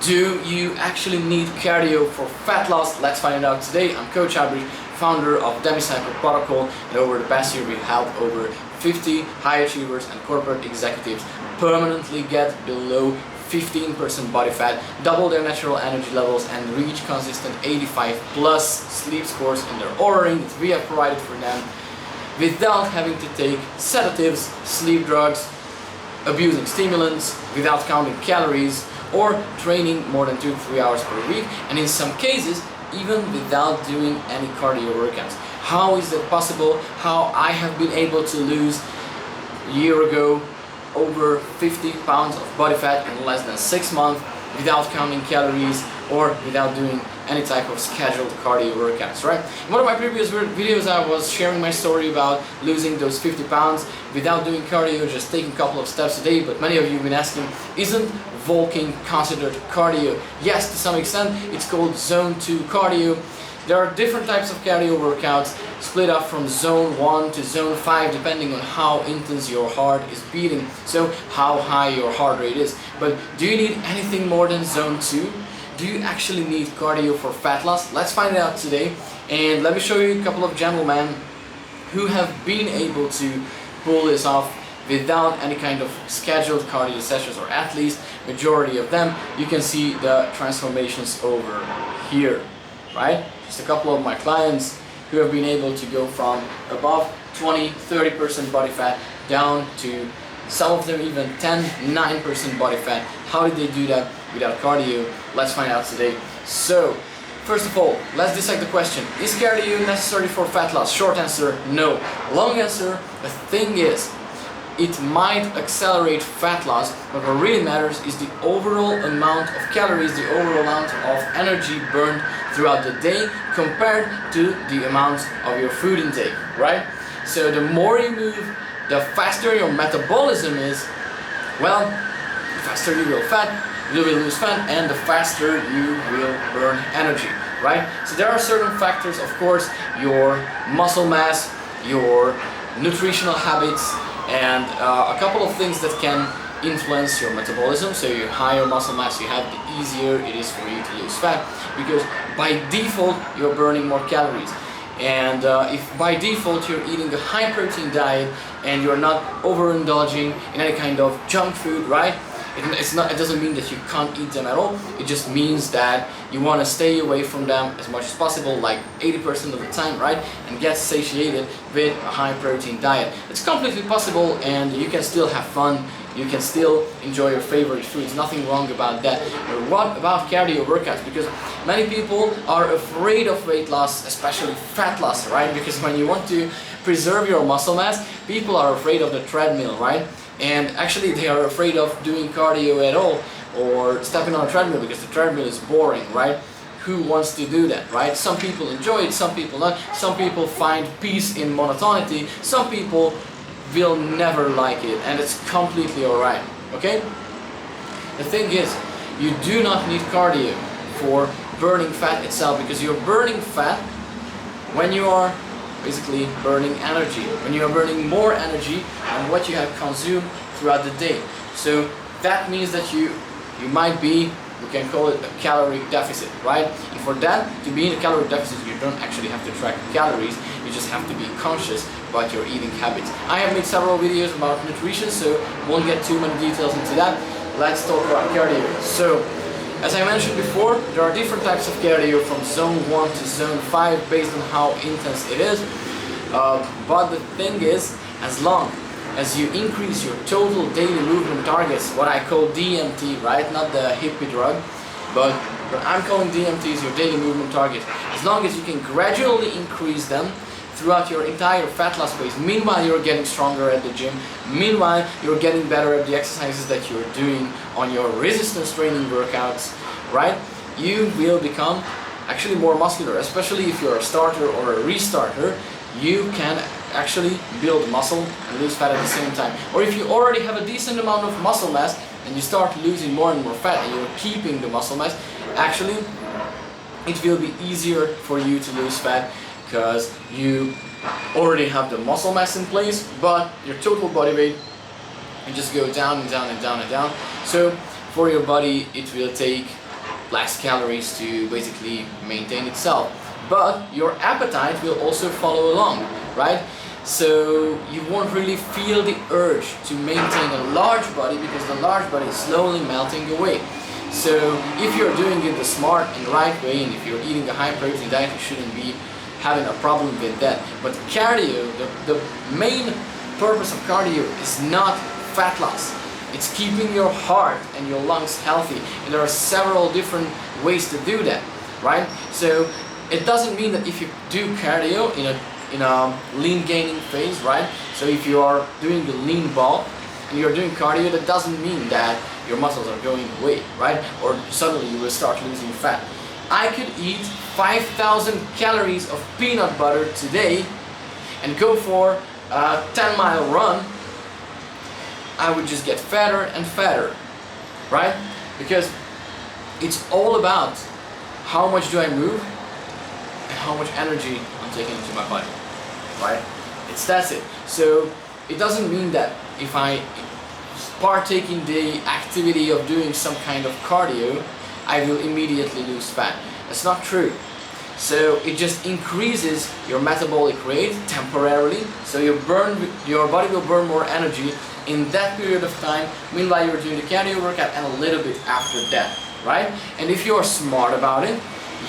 Do you actually need cardio for fat loss? Let's find it out today. I'm Coach Ábris, founder of Demi Cycle Protocol, and over the past year we've helped over 50 high achievers and corporate executives permanently get below 15% body fat, double their natural energy levels, and reach consistent 85 plus sleep scores in their Oura Ring that we have provided for them without having to take sedatives, sleep drugs, abusing stimulants, without counting calories, or training more than 2 to 3 hours per week, and in some cases even without doing any cardio workouts. How is that possible? How I have been able to lose a year ago over 50 pounds of body fat in less than 6 months without counting calories or without doing any type of scheduled cardio workouts, right? In one of my previous videos I was sharing my story about losing those 50 pounds without doing cardio, just taking a couple of steps a day, but many of you have been asking, isn't walking considered cardio? Yes, to some extent. It's called zone 2 cardio. There are different types of cardio workouts split up from zone 1 to zone 5 depending on how intense your heart is beating, so how high your heart rate is. But do you need anything more than zone 2? Do you actually need cardio for fat loss? Let's find out today, and let me show you a couple of gentlemen who have been able to pull this off without any kind of scheduled cardio sessions, or at least majority of them. You can see the transformations over here, right? Just a couple of my clients who have been able to go from above 20-30% body fat down to some of them even 10-9% body fat. How did they do that without cardio? Let's find out today. So first of all, let's dissect the question. Is cardio necessary for fat loss? Short answer, no. Long answer, the thing is, it might accelerate fat loss, but what really matters is the overall amount of calories, the overall amount of energy burned throughout the day compared to the amount of your food intake, right? So the more you move, the faster your metabolism is, well, the faster you will lose fat, and the faster you will burn energy, right? So there are certain factors, of course, your muscle mass, your nutritional habits, and a couple of things that can influence your metabolism. So your higher muscle mass you have, the easier it is for you to lose fat, because by default you're burning more calories. And if by default you're eating a high protein diet and you're not overindulging in any kind of junk food, right? It doesn't mean that you can't eat them at all. It just means that you want to stay away from them as much as possible, like 80% of the time, right? And get satiated with a high protein diet. It's completely possible, and you can still have fun. You can still enjoy your favorite foods. Nothing wrong about that. But what about cardio workouts? Because many people are afraid of weight loss, especially fat loss, right? Because when you want to preserve your muscle mass, people are afraid of the treadmill, right? And actually they are afraid of doing cardio at all, or stepping on a treadmill, because the treadmill is boring, right? Who wants to do that, right? Some people enjoy it, some people not. Some people find peace in monotonity, some people will never like it, and it's completely alright, okay? The thing is, you do not need cardio for burning fat itself, because you're burning fat when you are basically burning energy, when you are burning more energy than what you have consumed throughout the day. So that means that you might be, we can call it a calorie deficit, right? And for that to be in a calorie deficit, you don't actually have to track calories, you just have to be conscious about your eating habits. I have made several videos about nutrition, so won't get too many details into that. Let's talk about cardio. So as I mentioned before, there are different types of cardio from zone 1 to zone 5 based on how intense it is. But the thing is, as long as you increase your total daily movement targets, what I call DMT, right? Not the hippie drug, but what I'm calling DMT is your daily movement target. As long as you can gradually increase them throughout your entire fat loss phase, meanwhile you're getting stronger at the gym, meanwhile you're getting better at the exercises that you're doing on your resistance training workouts, right? You will become actually more muscular, especially if you're a starter or a restarter. You can actually build muscle and lose fat at the same time. Or if you already have a decent amount of muscle mass and you start losing more and more fat and you're keeping the muscle mass, actually it will be easier for you to lose fat, because you already have the muscle mass in place, but your total body weight you just go down and down and down and down. So for your body it will take less calories to basically maintain itself. But your appetite will also follow along, right? So you won't really feel the urge to maintain a large body because the large body is slowly melting away. So if you're doing it the smart and right way, and if you're eating a high protein diet, you shouldn't be having a problem with that. But cardio, the main purpose of cardio is not fat loss. It's keeping your heart and your lungs healthy, and there are several different ways to do that, right? So it doesn't mean that if you do cardio in a lean gaining phase, right? So if you are doing the lean bulk and you're doing cardio, that doesn't mean that your muscles are going away, right? Or suddenly you will start losing fat. I could eat 5,000 calories of peanut butter today and go for a 10-mile run. I would just get fatter and fatter, right? Because it's all about how much do I move and how much energy I'm taking into my body, right? That's it. So it doesn't mean that if I partake in the activity of doing some kind of cardio, I will immediately lose fat. That's not true. So it just increases your metabolic rate temporarily, so your body will burn more energy in that period of time, meanwhile you're doing the cardio workout and a little bit after that, right? And if you're smart about it,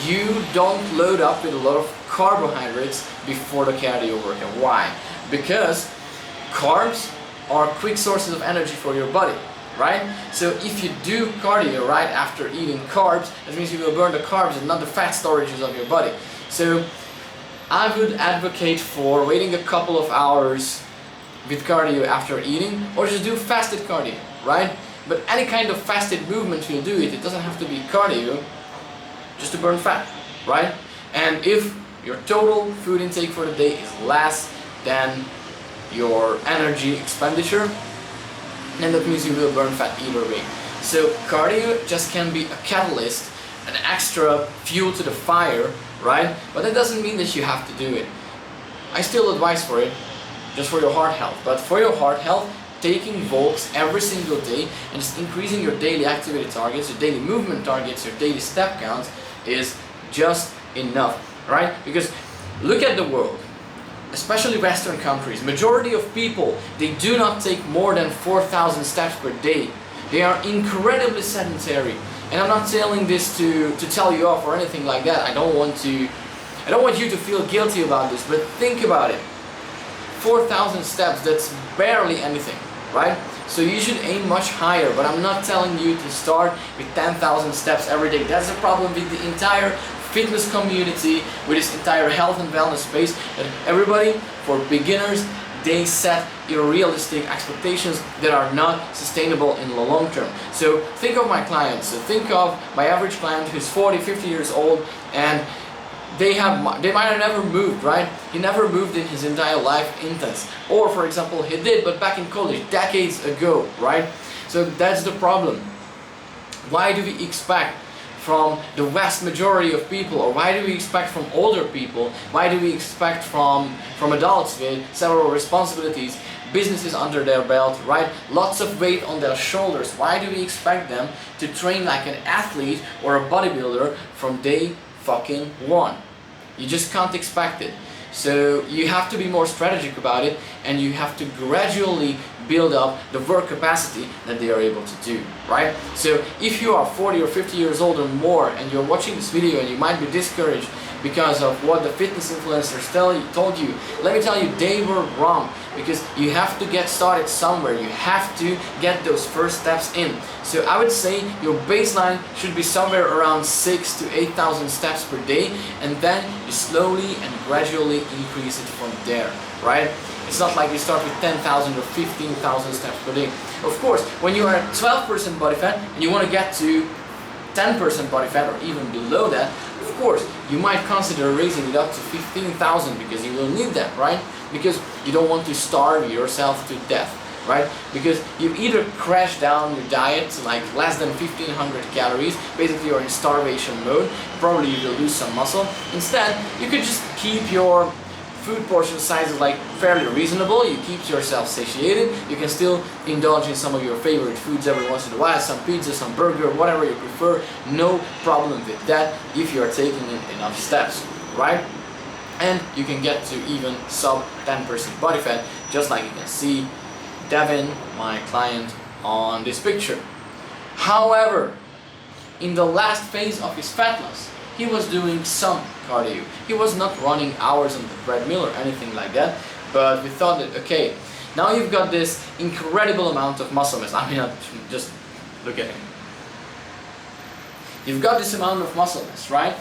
you don't load up with a lot of carbohydrates before the cardio workout. Why? Because carbs are quick sources of energy for your body, right? So if you do cardio right after eating carbs, that means you will burn the carbs and not the fat storages of your body. So I would advocate for waiting a couple of hours with cardio after eating, or just do fasted cardio, right? But any kind of fasted movement will do it. It doesn't have to be cardio just to burn fat, right? And if your total food intake for the day is less than your energy expenditure, then that means you will burn fat either way. So cardio just can be a catalyst, an extra fuel to the fire, right? But that doesn't mean that you have to do it. I still advise for it, just for your heart health. But for your heart health, taking walks every single day and just increasing your daily activity targets, your daily movement targets, your daily step counts is just enough, right? Because look at the world, especially Western countries. Majority of people, they do not take more than 4,000 steps per day. They are incredibly sedentary. And I'm not telling this to tell you off or anything like that. I don't want you to feel guilty about this, but think about it. 4,000 steps, that's barely anything, right? So you should aim much higher, but I'm not telling you to start with 10,000 steps every day. That's the problem with the entire fitness community, with this entire health and wellness space, that everybody, for beginners, they set unrealistic expectations that are not sustainable in the long term. So think of my clients. So think of my average client who's 40, 50 years old, and they might have never moved, right? He never moved in his entire life intense. Or for example, he did, but back in college, decades ago, right? So that's the problem. Why do we expect from the vast majority of people, or why do we expect from older people, why do we expect from adults with several responsibilities, businesses under their belt, right? Lots of weight on their shoulders. Why do we expect them to train like an athlete or a bodybuilder from day fucking one? You just can't expect it. So you have to be more strategic about it, and you have to gradually build up the work capacity that they are able to do, right? So if you are 40 or 50 years old or more and you're watching this video and you might be discouraged because of what the fitness influencers told you, let me tell you, they were wrong, because you have to get started somewhere. You have to get those first steps in. So I would say your baseline should be somewhere around 6,000 to 8,000 steps per day, and then you slowly and gradually increase it from there, right? It's not like you start with 10,000 or 15,000 steps per day. Of course, when you are at 12% body fat and you want to get to 10% body fat or even below that, of course, you might consider raising it up to 15,000, because you will need that, right? Because you don't want to starve yourself to death, right? Because you either crash down your diet to like less than 1,500 calories, basically you're in starvation mode, probably you will lose some muscle. Instead, you could just keep your food portion size is like fairly reasonable. You keep yourself satiated. You can still indulge in some of your favorite foods every once in a while, some pizza, some burger, whatever you prefer. No problem with that if you are taking in enough steps, right? And you can get to even sub 10% body fat, just like you can see Devin, my client, on this picture. However, in the last phase of his fat loss, he was doing some cardio. He was not running hours on the treadmill or anything like that, but we thought that, okay, now you've got this incredible amount of muscle mass. I mean, just look at him. You've got this amount of muscle mass, right?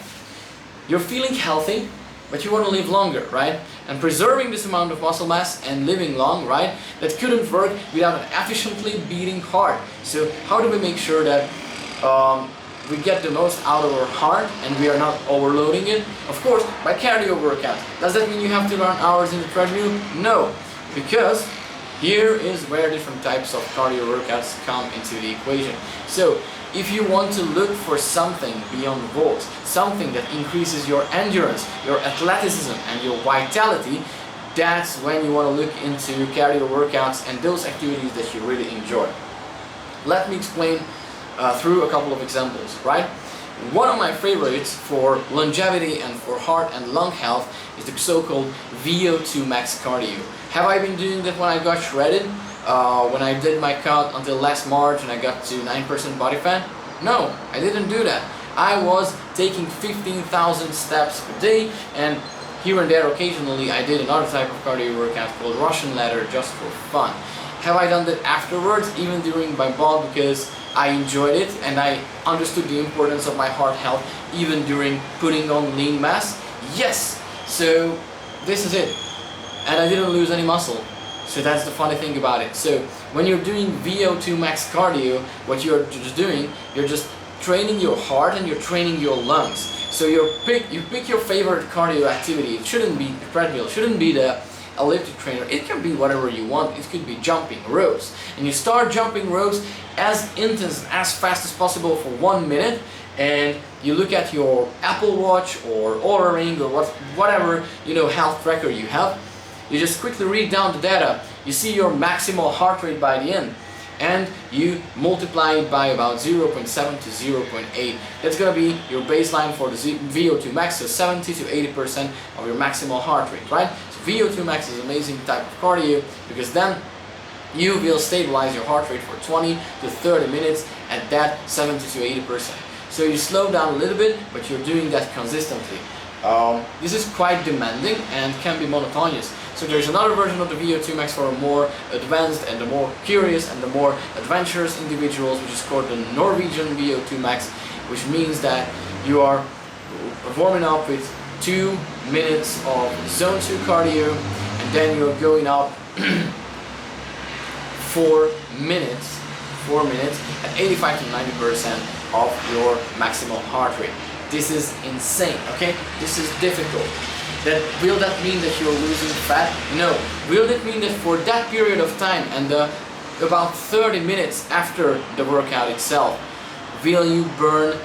You're feeling healthy, but you want to live longer, right? And preserving this amount of muscle mass and living long, right? That couldn't work without an efficiently beating heart. So how do we make sure that we get the most out of our heart and we are not overloading it? Of course, by cardio workouts. Does that mean you have to run hours in the treadmill? No, because here is where different types of cardio workouts come into the equation. So if you want to look for something beyond volts, something that increases your endurance, your athleticism and your vitality, that's when you want to look into cardio workouts and those activities that you really enjoy. Let me explain through a couple of examples, right? One of my favorites for longevity and for heart and lung health is the so-called VO2Max cardio. Have I been doing that when I got shredded? When I did my cut until last March and I got to 9% body fat? No, I didn't do that. I was taking 15,000 steps per day, and here and there occasionally I did another type of cardio workout called Russian ladder just for fun. Have I done that afterwards, even during my bulk, because I enjoyed it and I understood the importance of my heart health even during putting on lean mass? Yes! So this is it. And I didn't lose any muscle. So that's the funny thing about it. So when you're doing VO2Max cardio, what you're just doing, you're just training your heart and you're training your lungs. So you pick your favorite cardio activity. It shouldn't be the treadmill, it shouldn't be the elliptic trainer. It can be whatever you want. It could be jumping ropes. And you start jumping ropes as intense, as fast as possible for 1 minute, and you look at your Apple Watch or Oura Ring or whatever health tracker you have. You just quickly read down the data, you see your maximal heart rate by the end, and you multiply it by about 0.7 to 0.8. That's going to be your baseline for the VO2Max, so 70 to 80% of your maximal heart rate, right? So VO2Max is an amazing type of cardio because then you will stabilize your heart rate for 20 to 30 minutes at that 70 to 80%. So you slow down a little bit, but you're doing that consistently. This is quite demanding and can be monotonous. So there's another version of the VO2Max for a more advanced and the more curious and the more adventurous individuals, which is called the Norwegian VO2Max, which means that you are warming up with 2 minutes of zone 2 cardio and then you're going up 4 minutes at 85 to 90% of your maximal heart rate. This is insane, okay? This is difficult. Will that mean that you're losing fat? No. Will it mean that for that period of time and about 30 minutes after the workout itself, will you burn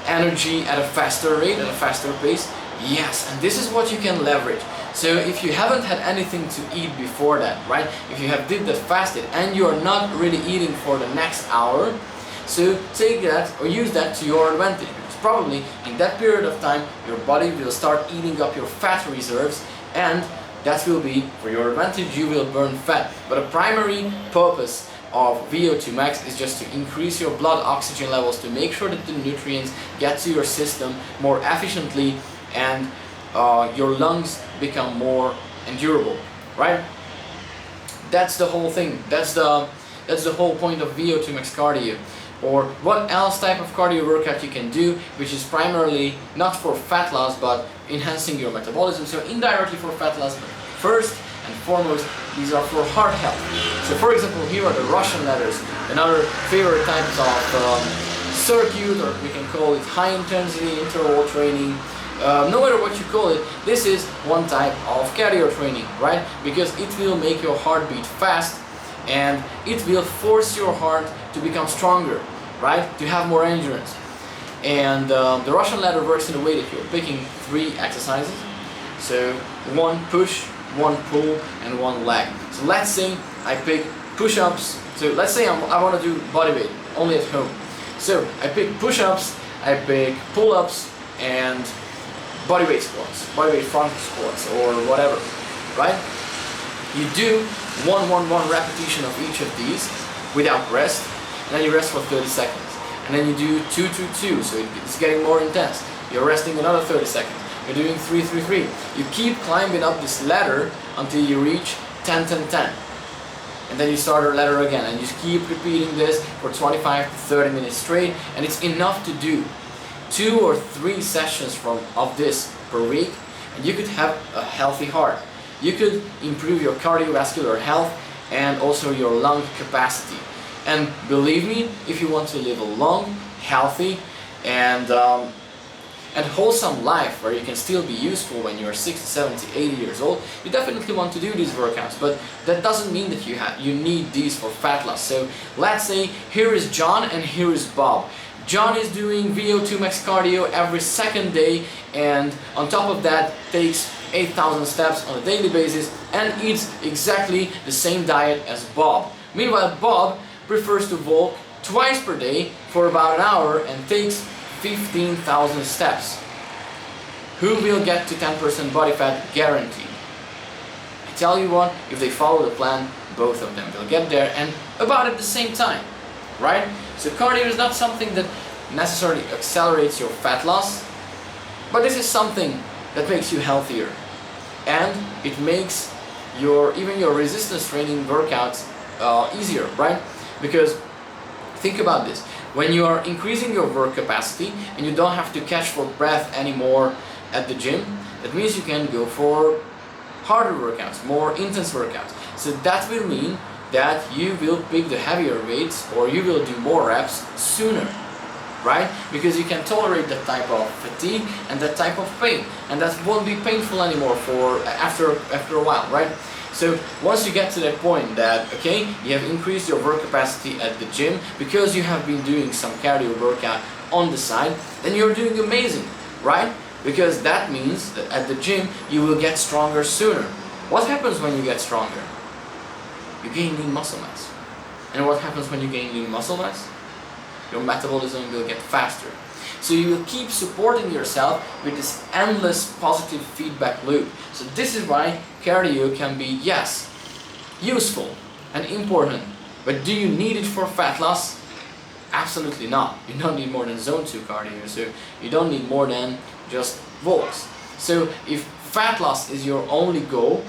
energy at a faster rate, at a faster pace? Yes, and this is what you can leverage. So if you haven't had anything to eat before that, right? If you have did that fasted and you are not really eating for the next hour, so take that or use that to your advantage. Probably in that period of time your body will start eating up your fat reserves and that will be for your advantage. You will burn fat, but a primary purpose of VO2Max is just to increase your blood oxygen levels, to make sure that the nutrients get to your system more efficiently and your lungs become more endurable, right? That's the whole thing. That's the whole point of VO2Max cardio. Or what else type of cardio workout you can do, which is primarily not for fat loss but enhancing your metabolism, so indirectly for fat loss, but first and foremost these are for heart health. So for example, here are the Russian ladders, another favorite types of circuit, or we can call it high intensity interval training. No matter what you call it, this is one type of cardio training, right? Because it will make your heart beat fast and it will force your heart to become stronger, right? To have more endurance. And the Russian ladder works in a way that you're picking 3 exercises So one push, one pull, and one leg. So let's say I pick push-ups. So let's say I want to do body weight only at home. So I pick push-ups, I pick pull-ups, and body weight squats, body weight front squats, or whatever, right? You do 1 repetition of each of these without rest, and then you rest for 30 seconds. And then you do 2-2-2, so it's getting more intense. You're resting another 30 seconds. You're doing 3-3-3. You keep climbing up this ladder until you reach 10-10-10. And then you start a ladder again, and you keep repeating this for 25 to 30 minutes straight, and it's enough to do 2 or 3 sessions of this per week, and you could have a healthy heart. You could improve your cardiovascular health and also your lung capacity. And believe me, if you want to live a long, healthy, and wholesome life where you can still be useful when you're 60, 70, 80 years old, you definitely want to do these workouts. But that doesn't mean that you need these for fat loss. So let's say here is John and here is Bob. John is doing VO2Max cardio every second day, and on top of that takes 8,000 steps on a daily basis and eats exactly the same diet as Bob. Meanwhile, Bob prefers to walk twice per day for about an hour and takes 15,000 steps. Who will get to 10% body fat guaranteed? I tell you what, if they follow the plan, both of them will get there, and about at the same time, right? So cardio is not something that necessarily accelerates your fat loss, but this is something that makes you healthier, and it makes even your resistance training workouts easier, right? Because think about this, when you are increasing your work capacity and you don't have to catch for breath anymore at the gym, that means you can go for harder workouts, more intense workouts. So that will mean that you will pick the heavier weights, or you will do more reps sooner, right? Because you can tolerate that type of fatigue and that type of pain, and that won't be painful anymore after a while, right? So once you get to that point that, okay, you have increased your work capacity at the gym because you have been doing some cardio workout on the side, then you're doing amazing, right? Because that means that at the gym you will get stronger sooner. What happens when you get stronger? You gain lean muscle mass. And what happens when you gain lean muscle mass? Your metabolism will get faster. So you will keep supporting yourself with this endless positive feedback loop. So this is why cardio can be, yes, useful and important, but do you need it for fat loss? Absolutely not. You don't need more than zone 2 cardio, so you don't need more than just walks. So if fat loss is your only goal,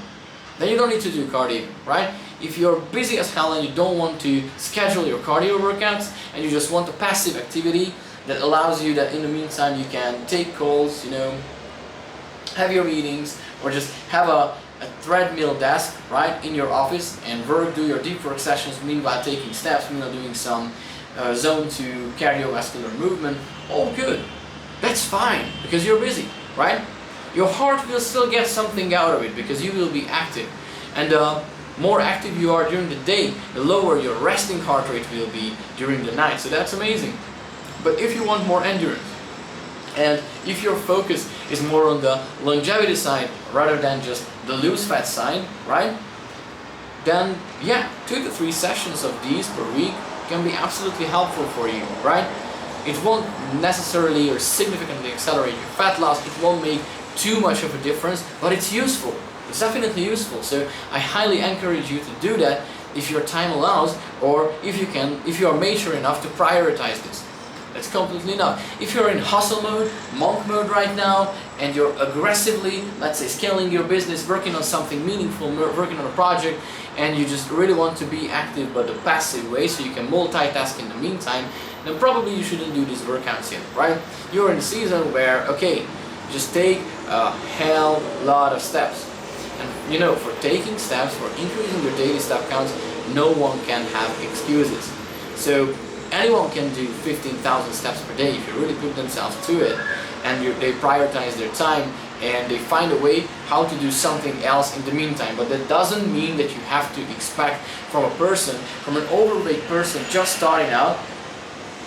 then you don't need to do cardio, right? If you're busy as hell and you don't want to schedule your cardio workouts and you just want a passive activity that allows you that in the meantime you can take calls, have your meetings, or just have a treadmill desk right in your office and do your deep work sessions, meanwhile taking steps, meanwhile doing some zone 2 cardiovascular movement, all good. That's fine, because you're busy, right? Your heart will still get something out of it because you will be active. And the more active you are during the day, the lower your resting heart rate will be during the night. So that's amazing. But if you want more endurance, and if your focus is more on the longevity side rather than just the loose fat side, right? Then yeah, 2 to 3 sessions of these per week can be absolutely helpful for you, right? It won't necessarily or significantly accelerate your fat loss, it won't make too much of a difference, but it's useful. It's definitely useful. So I highly encourage you to do that if your time allows, or if you are mature enough to prioritize this. That's completely enough. If you're in hustle mode, monk mode right now, and you're aggressively, let's say, scaling your business, working on something meaningful, working on a project, and you just really want to be active but the passive way so you can multitask in the meantime, then probably you shouldn't do these workouts yet, right? You're in a season where, okay, just take a hell lot of steps. And for taking steps, for increasing your daily step counts, no one can have excuses. So anyone can do 15,000 steps per day if you really put themselves to it, and they prioritize their time and they find a way how to do something else in the meantime. But that doesn't mean that you have to expect from an overweight person just starting out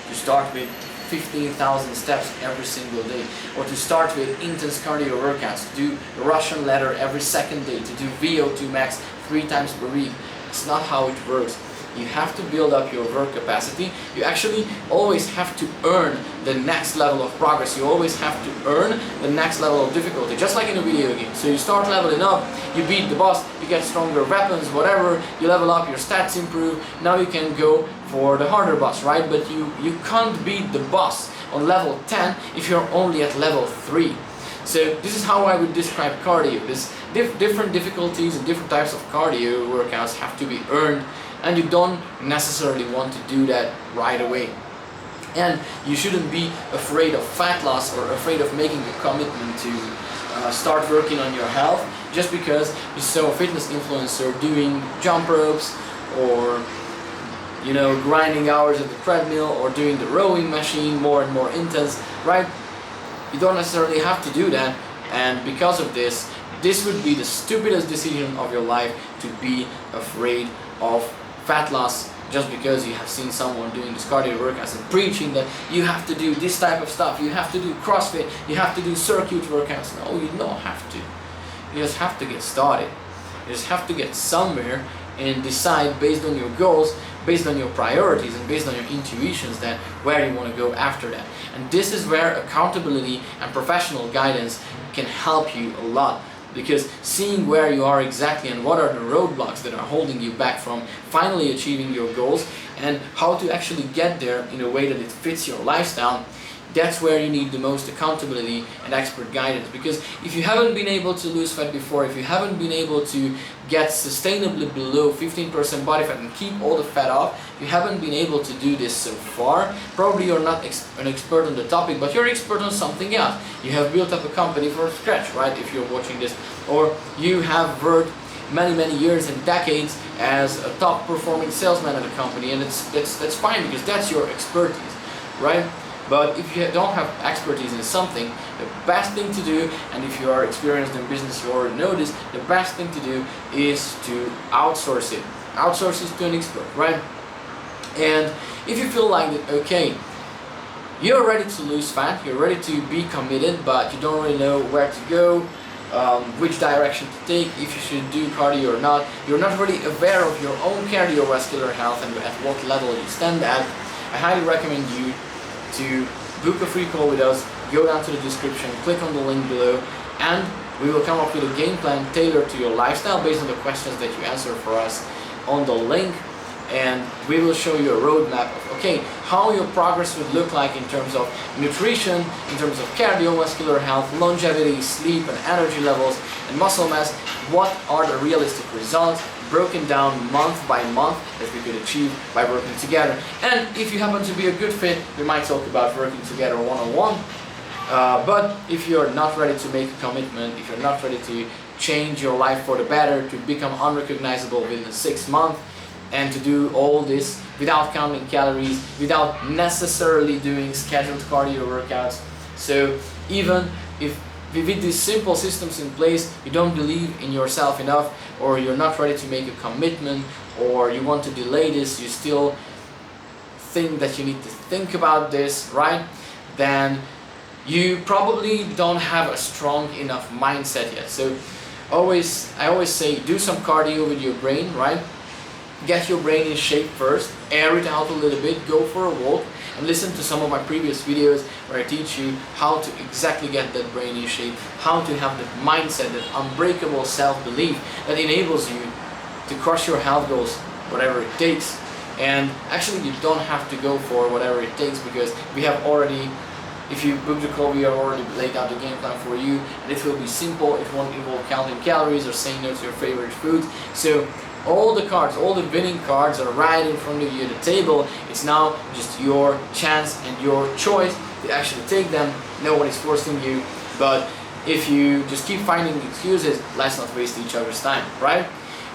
to start with 15,000 steps every single day, or to start with intense cardio workouts, to do Russian ladder every second day, to do VO2Max 3 times per week. It's not how it works. You have to build up your work capacity. You actually always have to earn the next level of progress. You always have to earn the next level of difficulty, just like in a video game. So you start leveling up, you beat the boss, you get stronger weapons, whatever, you level up, your stats improve, now you can go for the harder boss, right? But you can't beat the boss on level 10 if you're only at level 3. So this is how I would describe cardio. Different difficulties and different types of cardio workouts have to be earned, and you don't necessarily want to do that right away. And you shouldn't be afraid of fat loss or afraid of making a commitment to start working on your health just because you saw a fitness influencer doing jump ropes, or grinding hours at the treadmill, or doing the rowing machine more and more intense, right? You don't necessarily have to do that, and because of this would be the stupidest decision of your life, to be afraid of fat loss just because you have seen someone doing this cardio workouts and preaching that you have to do this type of stuff, you have to do CrossFit, you have to do circuit workouts. No, you don't have to. You just have to get started. You just have to get somewhere and decide based on your goals, based on your priorities, and based on your intuitions that where you want to go after that. And this is where accountability and professional guidance can help you a lot. Because seeing where you are exactly and what are the roadblocks that are holding you back from finally achieving your goals, and how to actually get there in a way that it fits your lifestyle, that's where you need the most accountability and expert guidance. Because if you haven't been able to lose fat before, if you haven't been able to get sustainably below 15% body fat and keep all the fat off, if you haven't been able to do this so far, probably you're not an expert on the topic, but you're expert on something else. You have built up a company from scratch, right, if you're watching this, or you have worked many years and decades as a top performing salesman at a company, and that's fine because that's your expertise, right? But if you don't have expertise in something, the best thing to do, and if you are experienced in business, you already know this, the best thing to do is to outsource it. Outsource it to an expert, right? And if you feel like that, okay, you're ready to lose fat, you're ready to be committed, but you don't really know where to go, which direction to take, if you should do cardio or not, you're not really aware of your own cardiovascular health and at what level you stand at, I highly recommend you to book a free call with us. Go down to the description, click on the link below, and we will come up with a game plan tailored to your lifestyle based on the questions that you answer for us on the link. And we will show you a roadmap of, okay, how your progress would look like in terms of nutrition, in terms of cardiovascular health, longevity, sleep and energy levels, and muscle mass. What are the realistic results, broken down month by month, that we could achieve by working together. And if you happen to be a good fit, we might talk about working together one-on-one. But if you're not ready to make a commitment, if you're not ready to change your life for the better, to become unrecognizable within 6 months, and to do all this without counting calories, without necessarily doing scheduled cardio workouts. So even if with these simple systems in place, you don't believe in yourself enough, or you're not ready to make a commitment, or you want to delay this, you still think that you need to think about this, right? Then you probably don't have a strong enough mindset yet. So I always say, do some cardio with your brain, right? Get your brain in shape first, air it out a little bit, go for a walk, and listen to some of my previous videos where I teach you how to exactly get that brain in shape, how to have that mindset, that unbreakable self-belief that enables you to crush your health goals, whatever it takes. And actually you don't have to go for whatever it takes, because we have already, if you book the call, we have already laid out the game plan for you, and it will be simple. It won't involve counting calories or saying no to your favorite foods. So all the cards, all the winning cards are right in front of you at the table. It's now just your chance and your choice to actually take them. No one is forcing you, but if you just keep finding excuses, let's not waste each other's time, right?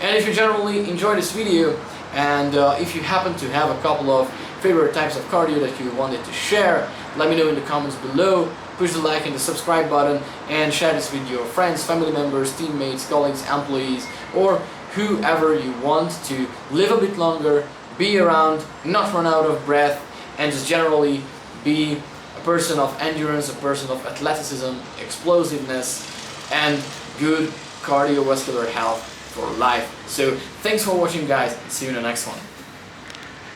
And if you generally enjoy this video, and if you happen to have a couple of favorite types of cardio that you wanted to share, let me know in the comments below. Push the like and the subscribe button, and share this with your friends, family members, teammates, colleagues, employees, or whoever you want to live a bit longer, be around, not run out of breath, and just generally be a person of endurance, a person of athleticism, explosiveness, and good cardiovascular health for life. So thanks for watching, guys. See you in the next one.